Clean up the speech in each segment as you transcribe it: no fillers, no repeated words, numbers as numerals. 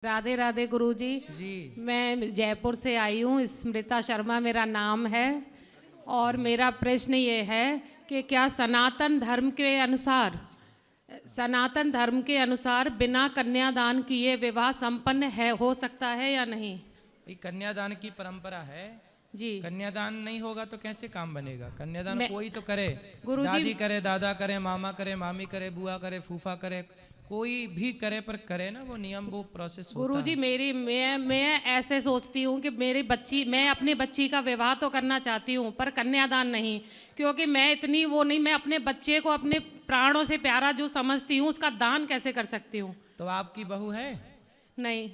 राधे राधे गुरुजी जी। मैं जयपुर से आई हूँ। स्मृता शर्मा मेरा नाम है और मेरा प्रश्न ये है कि क्या सनातन धर्म के अनुसार बिना कन्यादान किए विवाह संपन्न है हो सकता है या नहीं? ये कन्यादान की परंपरा है जी कन्यादान नहीं होगा तो कैसे काम बनेगा? कन्यादान मैं कोई तो करे, गुरुजी दादी करे, दादा करे, मामा करे, मामी करे, बुआ करे, फूफा करे, कोई भी करे, पर करे ना वो नियम, वो प्रोसेस होता गुरुजी है। मेरी मैं ऐसे सोचती हूँ कि मैं अपनी बच्ची का विवाह तो करना चाहती हूँ पर कन्यादान नहीं, क्योंकि मैं इतनी वो नहीं, मैं अपने बच्चे को अपने प्राणों से प्यारा जो समझती हूँ उसका दान कैसे कर सकती हूँ? तो आपकी बहू है? नहीं।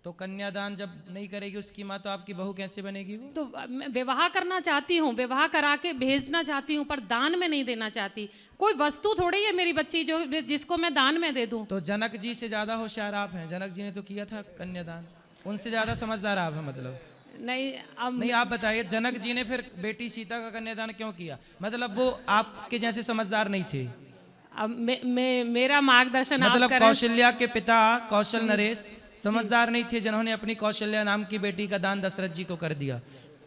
तो कन्यादान जब नहीं करेगी उसकी माँ, तो आपकी बहू कैसे बनेगी वो? तो मैं विवाह करना चाहती हूँ, विवाह करा के भेजना चाहती हूँ पर दान में नहीं देना चाहती। कोई वस्तु थोड़ी है मेरी बच्ची जो जिसको मैं दान में दे दूँ। तो जनक जी से ज्यादा होशियार आप हैं। जनक जी ने तो किया था कन्यादान, उनसे ज्यादा समझदार आप हैं। मतलब नहीं अब नहीं, आप बताइए जनक जी ने फिर बेटी सीता का कन्यादान क्यों किया? मतलब वो आपके जैसे समझदार नहीं थे? अब मेरा मार्गदर्शन आप मतलब करें। कौशल्या के पिता कौशल नरेश समझदार नहीं थे जिन्होंने अपनी कौशल्या नाम की बेटी का दान दशरथ जी को कर दिया।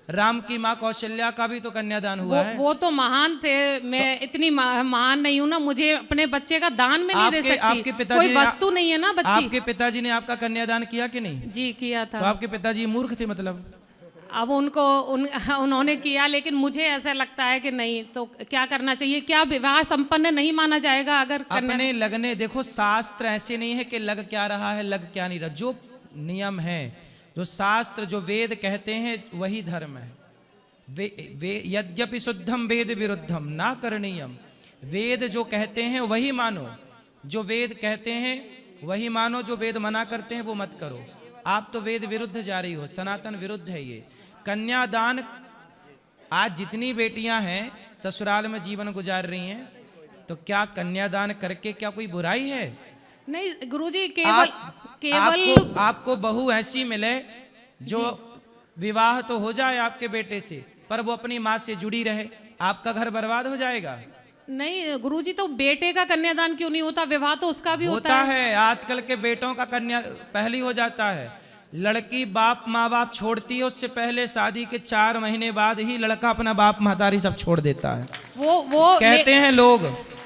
राम की माँ कौशल्या का भी तो कन्यादान हुआ है। वो तो महान थे, मैं इतनी महान नहीं हूँ ना, मुझे अपने बच्चे का दान में नहीं दे सकती। आपके पिताजी कोई वस्तु नहीं है ना बच्ची। आपके पिताजी ने आपका कन्यादान किया कि नहीं? जी किया था। तो आपके पिताजी मूर्ख थे मतलब? अब उन्होंने किया, लेकिन मुझे ऐसा लगता है कि नहीं, तो क्या करना चाहिए? क्या विवाह संपन्न नहीं माना जाएगा अगर अपने लगने? देखो शास्त्र ऐसे नहीं है कि लग क्या रहा है लग क्या नहीं रहा। जो नियम है, जो शास्त्र, जो वेद कहते हैं वही धर्म है। यद्यपि शुद्धम वेद विरुद्धम ना करणीयम। वेद जो कहते हैं वही मानो, जो वेद कहते हैं वही मानो, जो वेद मना करते हैं वो मत करो। आप तो वेद विरुद्ध जा रही हो, सनातन विरुद्ध है ये। कन्यादान, आज जितनी बेटियां हैं ससुराल में जीवन गुजार रही हैं, तो क्या कन्यादान करके क्या कोई बुराई है? नहीं गुरुजी, केवल आपको बहू ऐसी मिले जो विवाह तो हो जाए आपके बेटे से, पर वो अपनी माँ से जुड़ी रहे, आपका घर बर्बाद हो जाएगा। नहीं गुरुजी, तो बेटे का कन्यादान क्यों नहीं होता? विवाह तो उसका भी होता है। आजकल के बेटों का कन्या पहले हो जाता है। लड़की बाप माँ बाप छोड़ती है, उससे पहले शादी के 4 महीने बाद ही लड़का अपना बाप महतारी सब छोड़ देता है। वो कहते हैं लोग,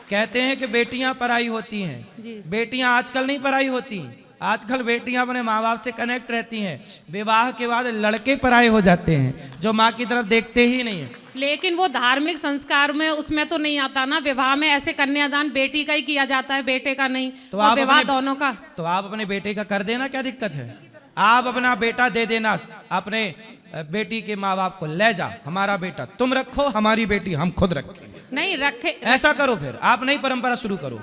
कहते हैं कि बेटियां पराई होती हैं। बेटियां आजकल नहीं पराई होती, आजकल बेटियां अपने माँ बाप से कनेक्ट रहती हैं। विवाह के बाद लड़के पराये हो जाते हैं, जो माँ की तरफ देखते ही नहीं है। लेकिन वो धार्मिक संस्कार में उसमें तो नहीं आता ना। विवाह में ऐसे कन्यादान बेटी का ही किया जाता है, बेटे का नहीं। तो आप विवाह दोनों का। तो आप अपने बेटे का कर देना, क्या दिक्कत है? आप अपना बेटा दे देना अपने बेटी के माँ बाप को, ले जा हमारा बेटा तुम रखो, हमारी बेटी हम खुद रखेंगे। नहीं रखे, ऐसा करो, फिर आप नई परंपरा शुरू करो।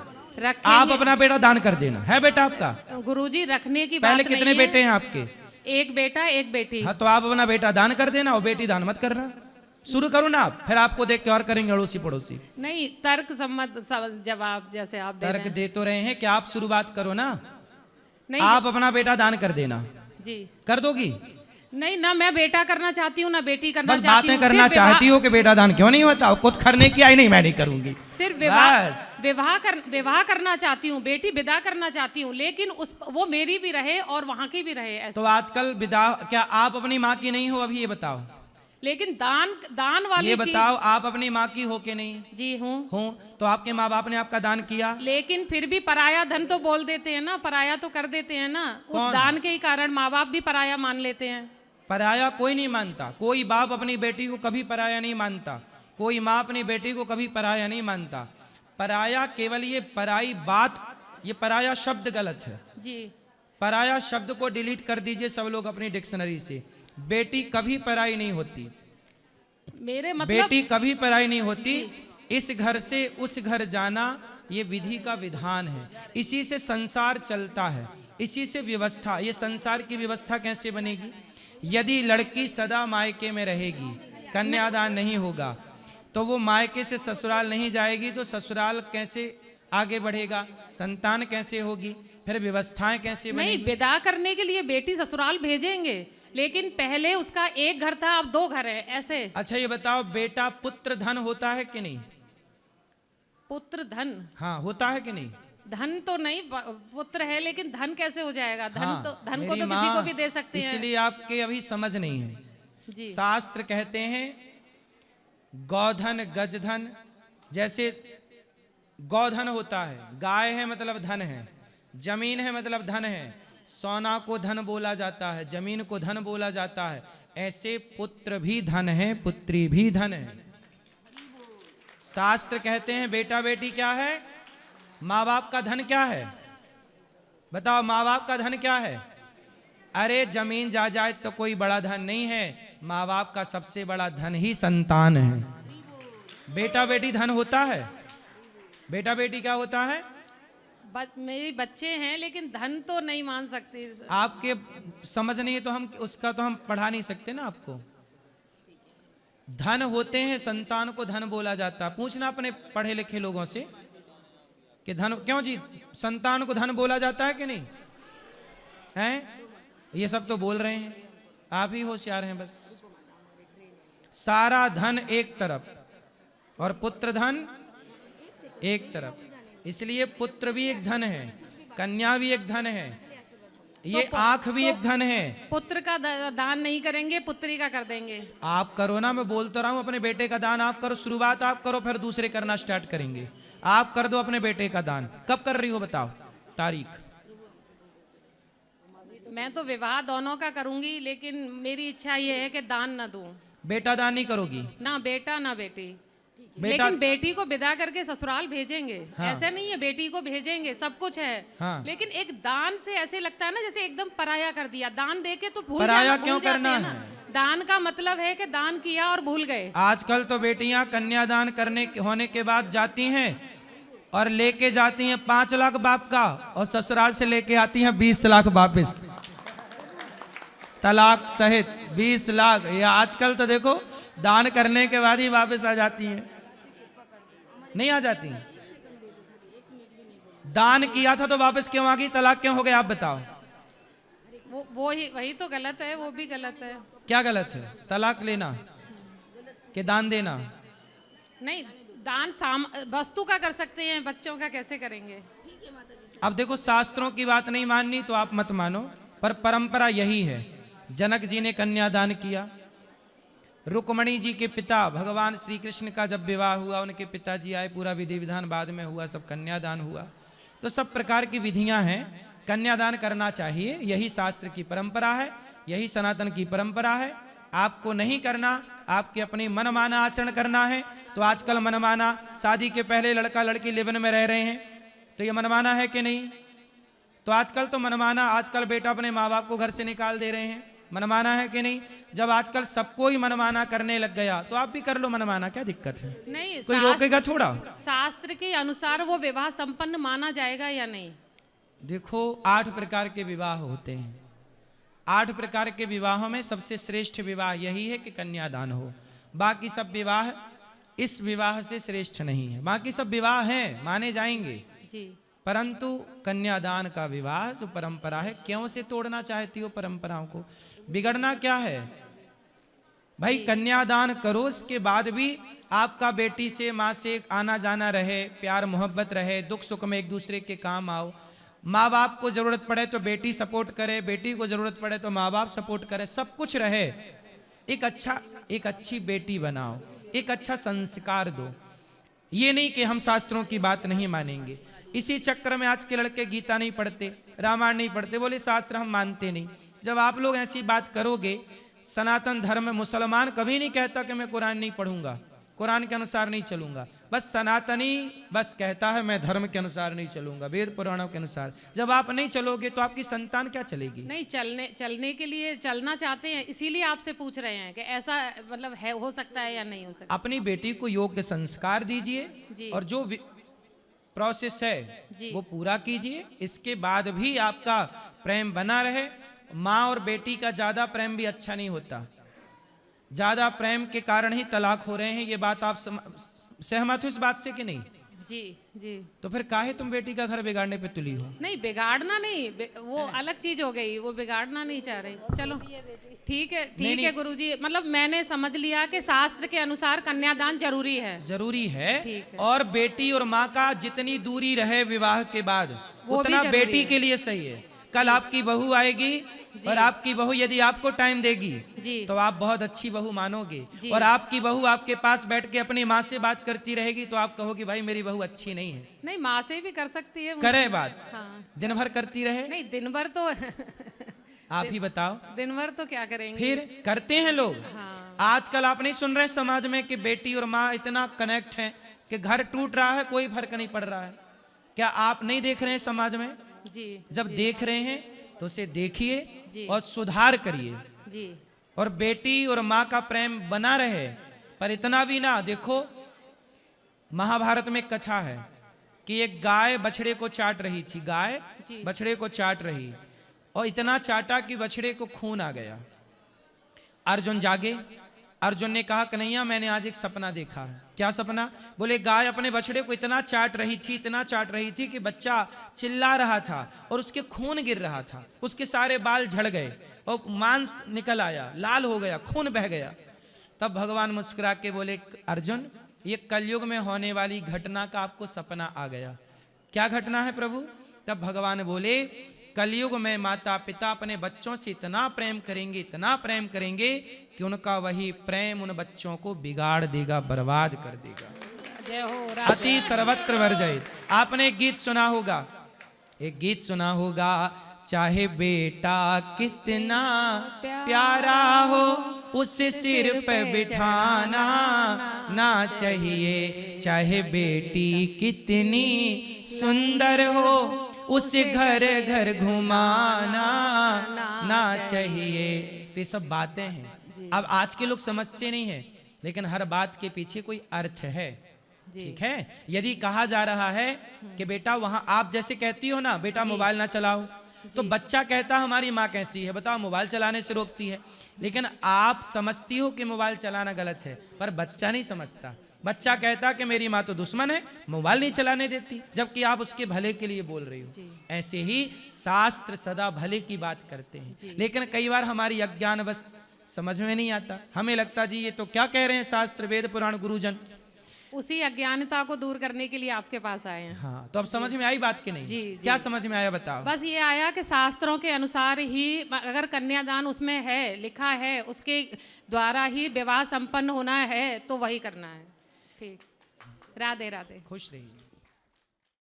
आप अपना बेटा दान कर देना। है बेटा आपका? गुरुजी रखने की पहले बात कितने नहीं बेटे हैं आपके? एक बेटा एक बेटी। हाँ, तो आप अपना बेटा दान कर देना और बेटी दान मत करना। शुरू करो ना आप, फिर आपको देख के और करेंगे अड़ोसी पड़ोसी। नहीं, तर्क सम्मत जवाब जैसे आप दे तर्क दे तो रहे हैं कि आप शुरुआत करो ना। नहीं, आप अपना बेटा दान कर देना। जी कर दोगी? नहीं ना, मैं बेटा करना चाहती हूँ ना बेटी करना बस चाहती हूँ। बातें करना चाहती हो कि बेटा दान क्यों नहीं होता? कुछ करने की आई नहीं, मैं नहीं करूंगी। सिर्फ विवाह करना चाहती हूँ, बेटी विदा करना चाहती हूँ, लेकिन वो मेरी भी रहे और वहाँ की भी रहे। ऐसे। तो आजकल विदा, क्या आप अपनी माँ की नहीं हो? अभी ये बताओ। लेकिन दान वाली ये बताओ, आप अपनी माँ की हो कि नहीं? जी हूँ। तो आपके माँ बाप ने आपका दान किया? लेकिन फिर भी पराया धन तो बोल देते हैं ना, पराया तो कर देते हैं ना। उस दान के ही कारण माँ बाप भी पराया मान लेते हैं। पराया कोई नहीं मानता। कोई बाप अपनी बेटी को कभी पराया नहीं मानता, कोई माँ अपनी बेटी को कभी पराया नहीं मानता। पराया केवल ये पराई बात, ये पराया शब्द गलत है जी। पराया शब्द को डिलीट कर दीजिए सब लोग अपनी डिक्शनरी से। बेटी कभी पराई नहीं होती। मेरे मतलब बेटी कभी पराई नहीं होती। इस घर से उस घर जाना ये विधि का विधान है। इसी से संसार चलता है, इसी से व्यवस्था। ये संसार की व्यवस्था कैसे बनेगी? यदि लड़की सदा मायके में रहेगी, कन्यादान नहीं होगा, तो वो मायके से ससुराल नहीं जाएगी, तो ससुराल कैसे आगे बढ़ेगा? संतान कैसे होगी? फिर व्यवस्थाएं कैसे बनेगी? नहीं, विदा करने के लिए बेटी ससुराल भेजेंगे, लेकिन पहले उसका एक घर था, अब 2 घर है, ऐसे। अच्छा ये बताओ, बेटा पुत्र धन होता है कि नहीं? पुत्र धन? हाँ, होता है कि नहीं? धन तो नहीं, पुत्र है, लेकिन धन कैसे हो जाएगा? धन हाँ, तो, धन को मेरी तो किसी माँ, को भी दे सकते हैं। इसलिए आपके अभी समझ नहीं है। जी। शास्त्र कहते हैं गौधन गजधन, जैसे गौधन होता है, गाय है मतलब धन है, जमीन है मतलब धन है, सोना को धन बोला जाता है, जमीन को धन बोला जाता है, ऐसे पुत्र भी धन है, पुत्री भी धन है। शास्त्र कहते हैं बेटा बेटी क्या है? माँ बाप का धन क्या है? बताओ, माँ बाप का धन क्या है? अरे जमीन जायदाद तो कोई बड़ा धन नहीं है, माँ बाप का सबसे बड़ा धन ही संतान है। बेटा बेटी धन होता है? बेटा बेटी क्या होता है? मेरे बच्चे हैं, लेकिन धन तो नहीं मान सकते। आपके समझ नहीं है तो हम उसका तो हम पढ़ा नहीं सकते ना आपको। धन होते हैं, संतान को धन बोला जाता है। पूछना अपने पढ़े लिखे लोगों से कि धन क्यों जी संतान को धन बोला जाता है कि नहीं? हैं? ये सब तो बोल रहे हैं, आप ही होशियार हैं बस। सारा धन एक तरफ और पुत्र धन एक तरफ, इसलिए पुत्र भी एक धन है, कन्या भी एक धन है, ये आंख भी एक धन है। पुत्र का दान नहीं करेंगे, पुत्री का कर देंगे। आप करो ना, मैं बोल तो रहा हूं अपने बेटे का दान आप करो, शुरुआत आप करो, फिर दूसरे करना स्टार्ट करेंगे। आप कर दो अपने बेटे का दान। कब कर रही हो बताओ तारीख? मैं तो विवाह दोनों का करूंगी, लेकिन मेरी इच्छा ये है कि दान ना दूं। बेटा दान नहीं करोगी? ना बेटा ना बेटी, बेटा, लेकिन बेटी को विदा करके ससुराल भेजेंगे। हाँ। ऐसे नहीं है, बेटी को भेजेंगे, सब कुछ है। हाँ। लेकिन एक दान से ऐसे लगता है ना जैसे एकदम पराया कर दिया। दान दे के तो पराया क्यों करना है? दान का मतलब है कि दान किया और भूल गए। आजकल तो बेटियां कन्यादान होने के बाद जाती हैं और लेके जाती हैं 5 लाख बाप का, और ससुराल से लेके आती हैं 20 लाख वापिस, तलाक सहित 20 लाख। ये आजकल तो देखो दान करने के बाद ही वापस आ जाती हैं, नहीं आ जाती। दान किया था तो वापस क्यों आ गई? तलाक क्यों हो गया? आप बताओ। वही तो गलत है, वो भी गलत है। क्या गलत है? तलाक लेना कि दान देना? नहीं, दान वस्तु का कर सकते हैं, बच्चों का कैसे करेंगे? अब देखो, शास्त्रों की बात नहीं माननी तो आप मत मानो, पर परंपरा यही है। जनक जी ने कन्यादान किया, रुक्मणी जी के पिता भगवान श्री कृष्ण का जब विवाह हुआ, उनके पिताजी आए, पूरा विधि विधान बाद में हुआ, सब कन्यादान हुआ। तो सब प्रकार की विधियां हैं, कन्यादान करना चाहिए, यही शास्त्र की परंपरा है, यही सनातन की परंपरा है। आपको नहीं करना, आपके अपने मनमाना आचरण करना है तो आजकल मनमाना, शादी के पहले लड़का लड़की लिव-इन में रह रहे हैं, तो ये मनमाना है कि नहीं? तो आजकल तो मनमाना, आजकल बेटा अपने माँ बाप को घर से निकाल दे रहे हैं, मनमाना है कि नहीं? जब आजकल सबको ही मनमाना करने लग गया तो आप भी कर लो मनमाना, क्या दिक्कत है? नहीं, कोई रोकेगा थोड़ा? शास्त्र के अनुसार वो विवाह संपन्न माना जाएगा या नहीं? देखो, 8 प्रकार के विवाह होते हैं। 8 प्रकार के विवाहों में सबसे श्रेष्ठ विवाह यही है कि कन्यादान हो। बाकी सब विवाह इस विवाह से श्रेष्ठ नहीं है। बाकी सब विवाह हैं, माने जाएंगे जी, परंतु कन्यादान का विवाह जो परंपरा है, क्यों से तोड़ना चाहती हो परंपराओं को? बिगड़ना क्या है भाई? कन्यादान करो, उसके बाद भी आपका बेटी से, माँ से आना जाना रहे, प्यार मोहब्बत रहे, दुख सुख में एक दूसरे के काम आओ। माँ बाप को जरूरत पड़े तो बेटी सपोर्ट करे, बेटी को जरूरत पड़े तो माँ बाप सपोर्ट करे, सब कुछ रहे। एक अच्छी बेटी बनाओ, एक अच्छा संस्कार दो। ये नहीं कि हम शास्त्रों की बात नहीं मानेंगे। इसी चक्कर में आज के लड़के गीता नहीं पढ़ते, रामायण नहीं पढ़ते, बोले शास्त्र हम मानते नहीं। जब आप लोग ऐसी बात करोगे, सनातन धर्म में मुसलमान कभी नहीं कहता कि मैं कुरान नहीं पढ़ूंगा, कुरान के अनुसार नहीं चलूंगा। बस सनातनी बस कहता है मैं धर्म के अनुसार नहीं चलूंगा, वेद पुराणों के अनुसार। जब आप नहीं चलोगे तो आपकी संतान क्या चलेगी? नहीं, चलने के लिए चलना चाहते हैं, इसीलिए आपसे पूछ रहे हैं कि ऐसा मतलब है, हो सकता है या नहीं हो सकता। अपनी बेटी को योग्य संस्कार दीजिए और जो प्रोसेस है वो पूरा कीजिए। इसके बाद भी आपका प्रेम बना रहे। माँ और बेटी का ज्यादा प्रेम भी अच्छा नहीं होता, ज्यादा प्रेम के कारण ही तलाक हो रहे हैं। ये बात आप सहमत हो इस बात से कि नहीं? जी जी। तो फिर काहे तुम बेटी का घर बिगाड़ने पे तुली हो? नहीं बिगाड़ना नहीं, वो अलग चीज हो गई, वो बिगाड़ना नहीं चाह रही। चलो ठीक है, ठीक है गुरुजी, मतलब मैंने समझ लिया कि शास्त्र के अनुसार कन्यादान जरूरी है। जरूरी है। ठीक है। और बेटी और माँ का जितनी दूरी रहे विवाह के बाद वो भी उतना जरूरी बेटी है। के लिए सही है। कल आपकी बहू आएगी और आपकी बहू यदि आपको टाइम देगी जी तो आप बहुत अच्छी बहू मानोगे, जी। और आपकी बहू आपके पास बैठ के अपनी माँ से बात करती रहेगी तो आप कहोगे भाई मेरी बहू अच्छी नहीं है। नहीं, माँ से भी कर सकती है। करे बात, हाँ। दिन भर करती रहे, नहीं दिन भर तो आप ही बताओ। दिन भर तो क्या करेंगे। फिर करते हैं लोग। हाँ। आजकल आप नहीं सुन रहे समाज में कि बेटी और माँ इतना कनेक्ट है कि घर टूट रहा है कोई फर्क नहीं पड़ रहा है। क्या आप नहीं देख रहे हैं समाज में? जी जब देख रहे हैं तो उसे देखिए जी। और सुधार करिए, जी और बेटी और माँ का प्रेम बना रहे। पर इतना भी ना, देखो महाभारत में एक कथा है कि एक गाय बछड़े को चाट रही थी। गाय जी। बछड़े को चाट रही और इतना चाटा कि बछड़े को खून आ गया। अर्जुन जागे। अर्जुन ने कहा कन्हैया मैंने आज एक सपना देखा है। क्या सपना? बोले गाय अपने बछड़े को इतना चाट रही थी, इतना चाट रही थी कि बच्चा चिल्ला रहा था और उसके खून गिर रहा था, उसके सारे बाल झड़ गए और मांस निकल आया, लाल हो गया, खून बह गया। तब भगवान मुस्कुरा के बोले अर्जुन ये कलयुग में होने वाली घटना का आपको सपना आ गया। क्या घटना है प्रभु? तब भगवान बोले कलयुग में माता पिता अपने बच्चों से इतना प्रेम करेंगे, इतना प्रेम करेंगे कि उनका वही प्रेम उन बच्चों को बिगाड़ देगा, बर्बाद कर देगा। जय हो राधे। अति सर्वत्र वर्जित। आपने एक गीत सुना होगा, एक गीत सुना होगा, चाहे बेटा कितना प्यारा हो उसे सिर पे बिठाना ना चाहिए, चाहे बेटी कितनी सुंदर हो उसे घर घर घुमाना ना चाहिए। तो ये सब बातें हैं, अब आज के लोग समझते नहीं है, लेकिन हर बात के पीछे कोई अर्थ है। ठीक है। यदि कहा जा रहा है कि बेटा वहां आप जैसे कहती हो ना बेटा मोबाइल ना चलाओ, तो बच्चा कहता हमारी माँ कैसी है बताओ, मोबाइल चलाने से रोकती है। लेकिन आप समझती हो कि मोबाइल चलाना गलत है, पर बच्चा नहीं समझता। बच्चा कहता कि मेरी माँ तो दुश्मन है, मोबाइल नहीं चलाने देती, जबकि आप उसके भले के लिए बोल रही हो। ऐसे ही शास्त्र सदा भले की बात करते हैं, लेकिन कई बार हमारी अज्ञान बस समझ में नहीं आता। हमें लगता जी ये तो क्या कह रहे हैं शास्त्र वेद पुराण गुरुजन। उसी अज्ञानता को दूर करने के लिए आपके पास आए हैं। हाँ, तो अब समझ में आई बात की नहीं? जी, क्या समझ में आया बताओ? बस ये आया कि शास्त्रों के अनुसार ही अगर कन्यादान उसमें है, लिखा है, उसके द्वारा ही विवाह संपन्न होना है तो वही करना है। ठीक, राधे राधे। खुश रहिए।